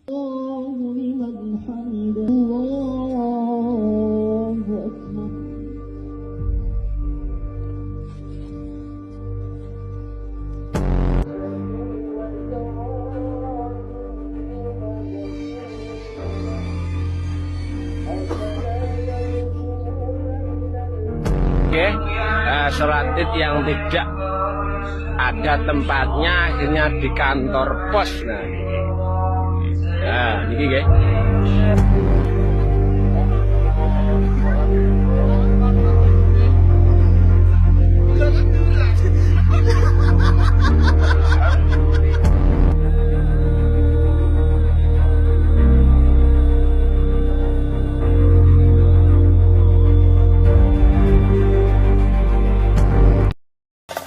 Oke, sholat id yang tidak ada tempatnya akhirnya di kantor pos. Nah, ini guys.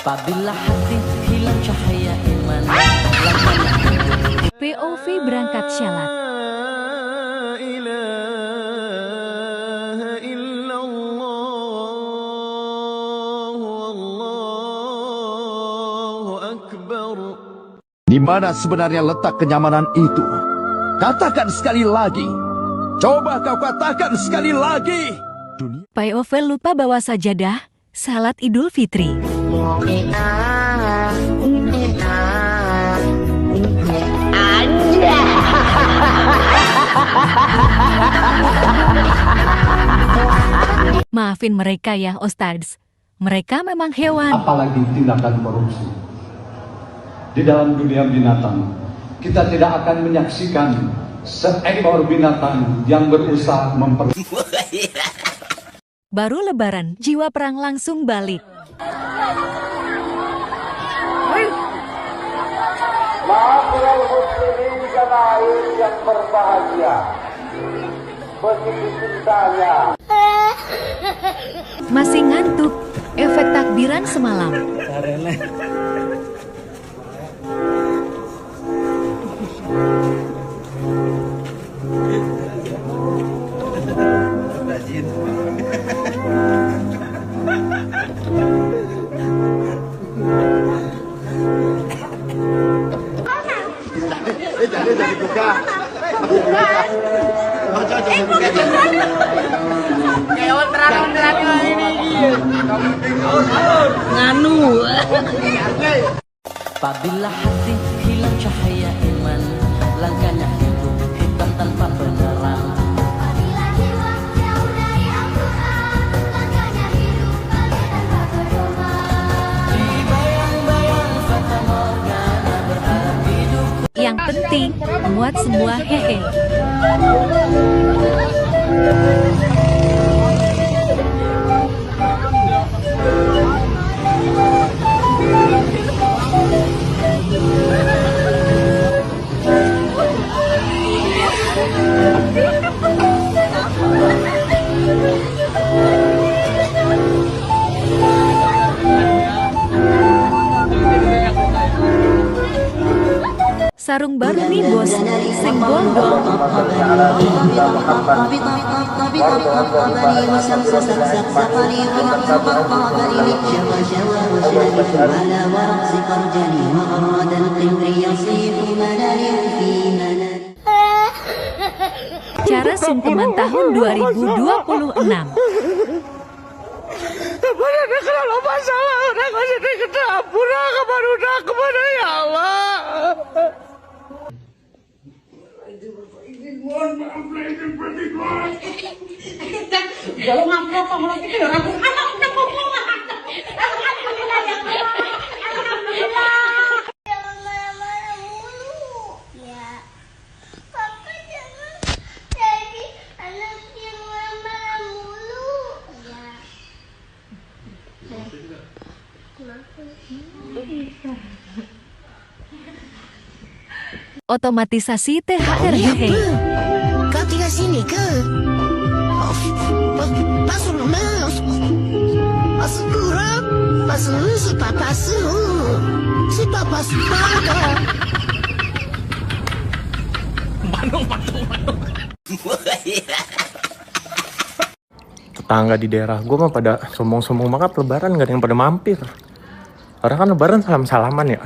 Apabila hati hilang cahaya iman, POV berangkat syalat. Di mana sebenarnya letak kenyamanan itu? Katakan sekali lagi. Coba kau katakan sekali lagi. POV lupa bawa sajadah, salat Idul Fitri. Maafin mereka ya Ustadz, mereka memang hewan. Apalagi tindakan korupsi. Di dalam dunia binatang, kita tidak akan menyaksikan seekor binatang yang berusaha Baru lebaran, jiwa perang langsung balik. Maafkan muslimin tanah air yang berbahagia. Begitu cintanya. Masih ngantuk, efek takbiran semalam. apabila hati hilang cahaya iman, langkahnya hidup hitam tanpa penerang. Apabila jiwa jauh dari Al-Quran, langkahnya hidup bagai tanpa pedoman. Di bayang-bayang fata morgana berharap hidup. Yang penting, muat semua hehe. Sarung baru nih bos, senggol dong. Cara sungkeman tahun 2026. Mana kalau masalah orang masih di dapur, kemana udah kemana ya Allah. Kalau ngapa kalau gitu ya aku udah ngomong. Jangan marah-marah mulu. Ya. Papa jangan jadi anak yang marah-marah mulu. Ya. Otomatisasi THR hehe. Kau tinggal sini ke? Masuk rumah. Masuk kurang. Masuk si papa suhu. Si papa suhu. Bandung. Tetangga di daerah gue mah pada sombong-sombong banget lebaran, gak ada yang pada mampir. Orang kan lebaran salam-salaman ya.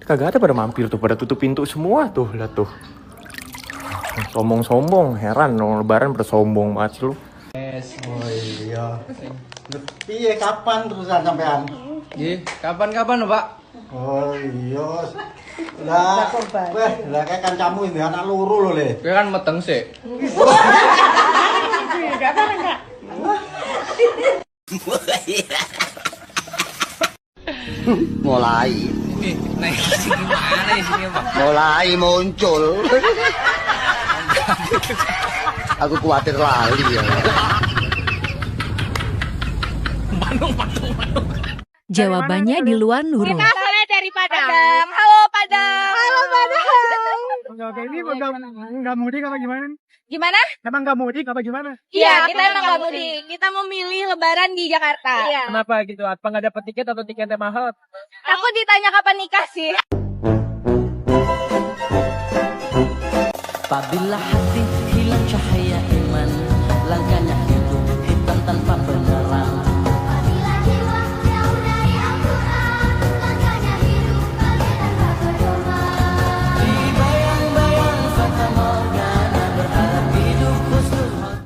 Kagak ada pada mampir tuh, pada tutup pintu semua tuh, lihat tuh. Sombong-sombong, heran dong lebaran bersombong banget sih lu. Oh iya. Piye kapan terusan sampean? Nggih, kapan-kapan, Pak? Oh iya. Lah, lah kayak kancamu ini anak luru lho, Le. Kowe kan meteng sih. Mulai. Nih, gimana sini, Pak? Mulai muncul. Aku khawatir lali ya. Jawabannya di luar Nurul. Saya dari Padang. Halo Padang. Halo Padang. Oke, ini nggak mudik apa gimana? Gimana? Emang nggak mudik apa gimana? Iya, kita emang nggak mudik. Kita memilih Lebaran di Jakarta. Iya. Kenapa gitu? Apa nggak dapat tiket atau tiketnya mahal? Aku ditanya kapan nikah sih. Apabila hati hilang cahaya iman, langkahnya hidup hitam tanpa penerang. Apabila jiwa jauh dari Al-Quran, langkahnya hidup bagaikan tanpa pedoman. Di bayang-bayang fata morgana berharap hidup khusnul khotimah.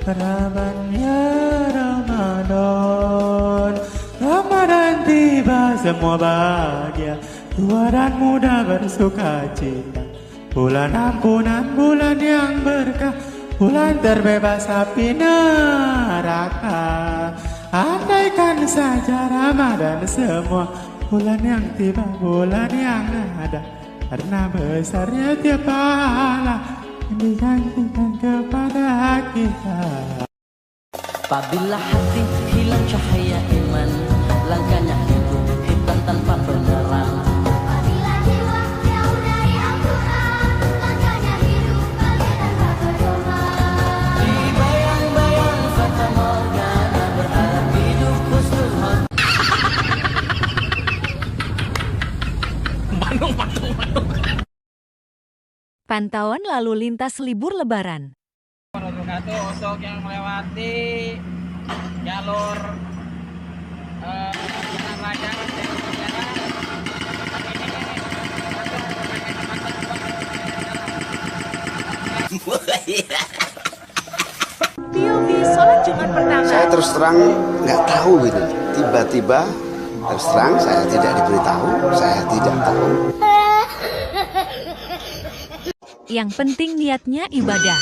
Ramadan ya Ramadan, Ramadan tiba semua bahagia, tua dan muda bersuka cita. Bulan ampunan, bulan yang berkah, bulan terbebas api neraka. Andaikan saja Ramadan semua bulan yang tiba, bulan yang ada, karena besarnya tiap pahala dijanjikan kepada kita. Apabila hati hilang cahaya iman, langkahnya hidup hitam tanpa penerang. Apabila jiwa jauh dari Al-Quran, langkahnya hidup bagaikan tanpa pedoman. Di bayang-bayang fata morgana berharap hidup khusnul khotimah. Pantauan lalu lintas libur Lebaran. Untuk yang melewati jalur Jalan Raya POV sholat Jumat pertama. Saya terus terang nggak tahu gitu. Tiba-tiba terus terang saya tidak diberitahu, saya tidak tahu. Yang penting niatnya ibadah.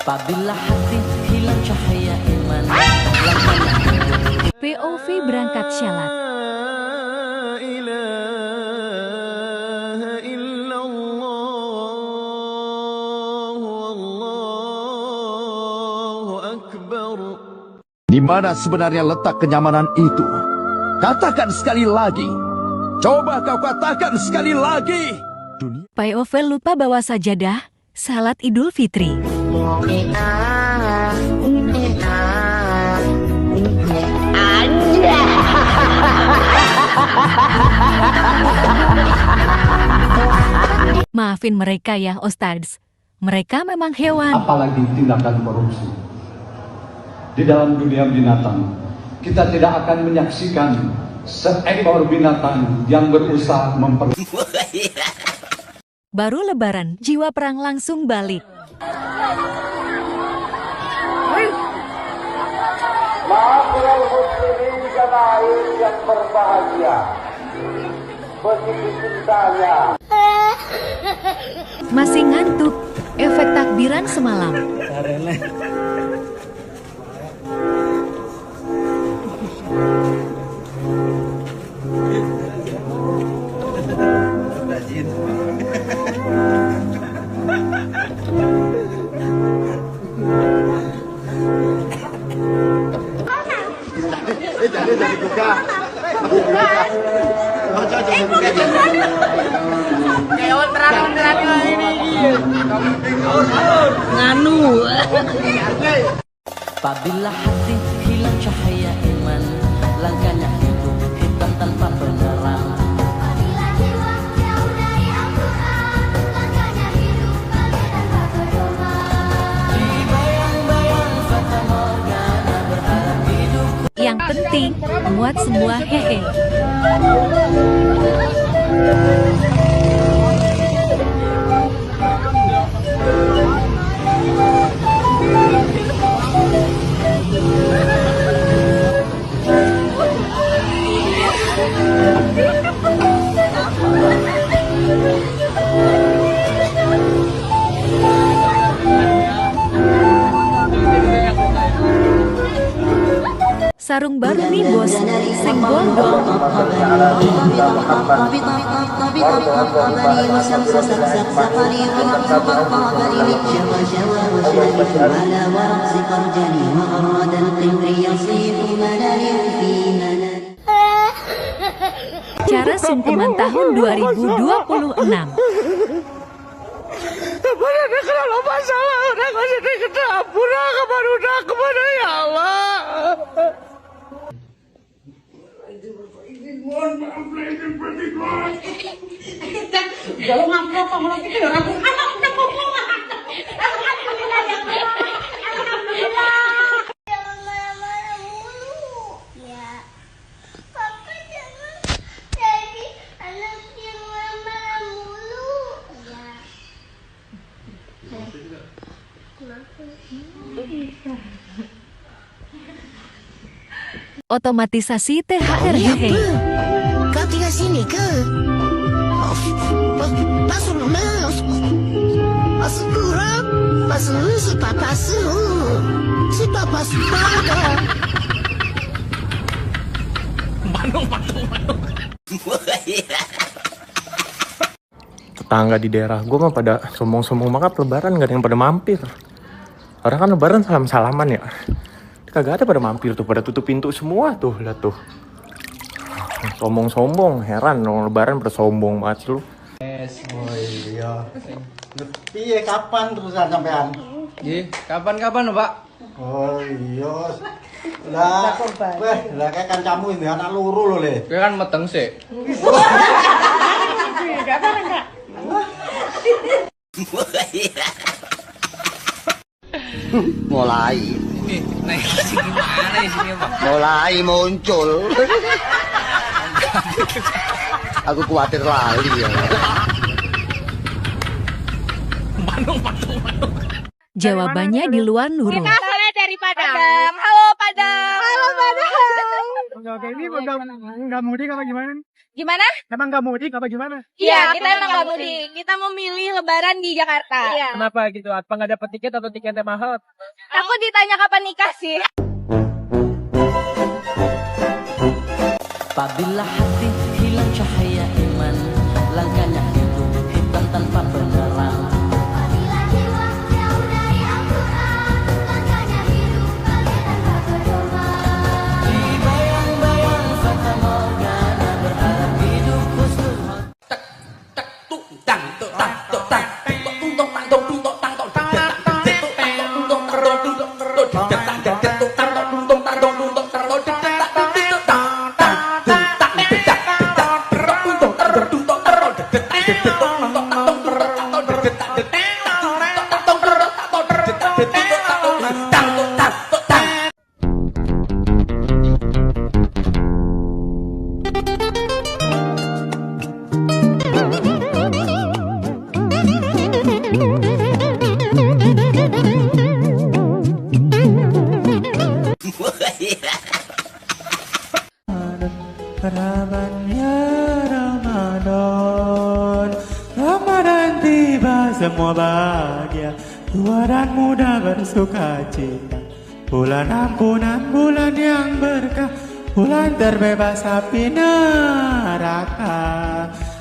Apabila hati hilang cahaya iman, POV berangkat syalat. Di mana sebenarnya letak kenyamanan itu? Katakan sekali lagi. Coba kau katakan sekali lagi. POV lupa bawa sajadah, salat Idul Fitri. Maafin mereka ya Ustadz. Mereka memang hewan. Apalagi tindakan korupsi. Di dalam dunia binatang, kita tidak akan menyaksikan seekor binatang yang berusaha Baru Lebaran, jiwa perang langsung balik. Ma'asyiral muslimin jamaah yang berbahagia. Begitu cintanya. Masih ngantuk? lebaran semalam. Jadi buka. Kayak terang ini. Nganu. Apabila hati hilang cahaya iman, langkahnya hidup hitam tanpa penerang. Apabila jiwa jauh dari Al-Quran, langkahnya hidup bagai tanpa pedoman. Di bayang-bayang fata morgana berharap hidup. Yang penting, muat semua hehe. Sarung baru nih bos, senggol dong. Cara sungkeman tahun 2026. Kemana kalau masalah orang masih di dapur, kemana udah kemana ya Allah. Mohon maaf lahir batin mas. Kalau ngapa kamu lagi ke orang anak udah ngomong. Jangan marah-marah mulu. Ya. Papa jangan jadi anak yang marah-marah mulu. Ya. Otomatisasi THR hehe. Kau tinggal sini ke? Masuk kurang. Masuk si papa si papa pada. Tetangga di daerah gue mah pada sombong-sombong banget lebaran, gak ada yang pada mampir. Orang kan lebaran salam-salaman ya. Kagak ada pada mampir tuh, pada tutup pintu semua tuh, lihat tuh. Sombong-sombong, heran dong lebaran pada sombong banget sih lu. Oh iya. Piye kapan terusan sampean? Nggih, kapan-kapan, Pak? Oh iya. Lah, lah kayak kancamu ini anak luru lho, Le. Kowe kan meteng sih. Enggak apa-apa. Mulai. Ini naik sini gimana di sini, Pak? Mulai muncul. Aku khawatir lali ya. Jawabannya di luar Nurul. Saya dari Padang. Halo Padang. Halo Padang. Oke, ini nggak mudik apa gimana? Gimana? Emang nggak mudik apa gimana? Iya, kita emang nggak mudik. Kita memilih Lebaran di Jakarta. Iya. Kenapa gitu? Apa nggak dapet tiket atau tiketnya mahal? Aku ditanya kapan nikah sih. Apabila hati hilang cahaya iman, langkahnya hidup hitam tanpa penerang. Apabila jiwa jauh dari Al-Quran, langkahnya hidup bagai tanpa pedoman. Di bayang-bayang fata morgana berharap hidup husnul khotimah. Ramadan ya Ramadan, Ramadan tiba semua bahagia, tua dan muda bersuka cita. Bulan ampunan, bulan yang berkah, bulan terbebas api neraka.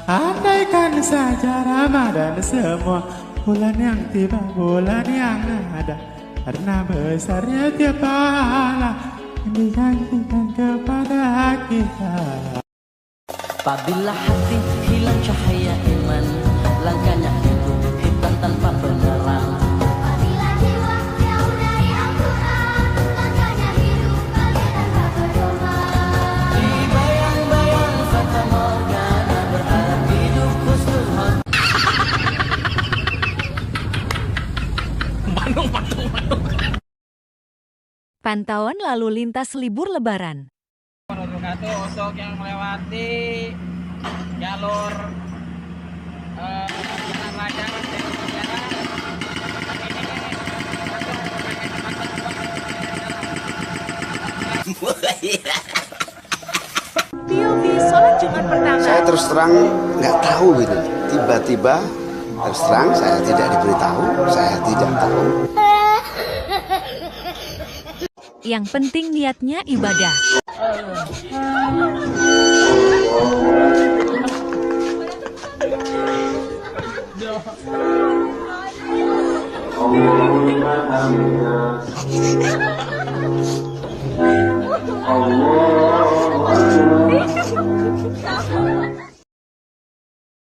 Andaikan saja Ramadan semua, bulan yang tiba, bulan yang ada, karena besarnya tiap pahala yang dijanjikan kepada kita. Apabila hati hilang cahaya iman, langkahnya hidup hitam tanpa penerang. Apabila jiwa jauh dari Al-Quran, langkahnya hidup bagaikan tanpa pedoman. Di bayang-bayang fata morgana, berharap hidup husnul khotimah. Pantauan lalu lintas libur Lebaran. Untuk yang melewati jalur Jalan Layang POV sholat Jumat pertama. Saya terus terang nggak tahu gitu. Tiba-tiba terus terang saya tidak diberitahu, saya tidak tahu. Yang penting niatnya ibadah. Allah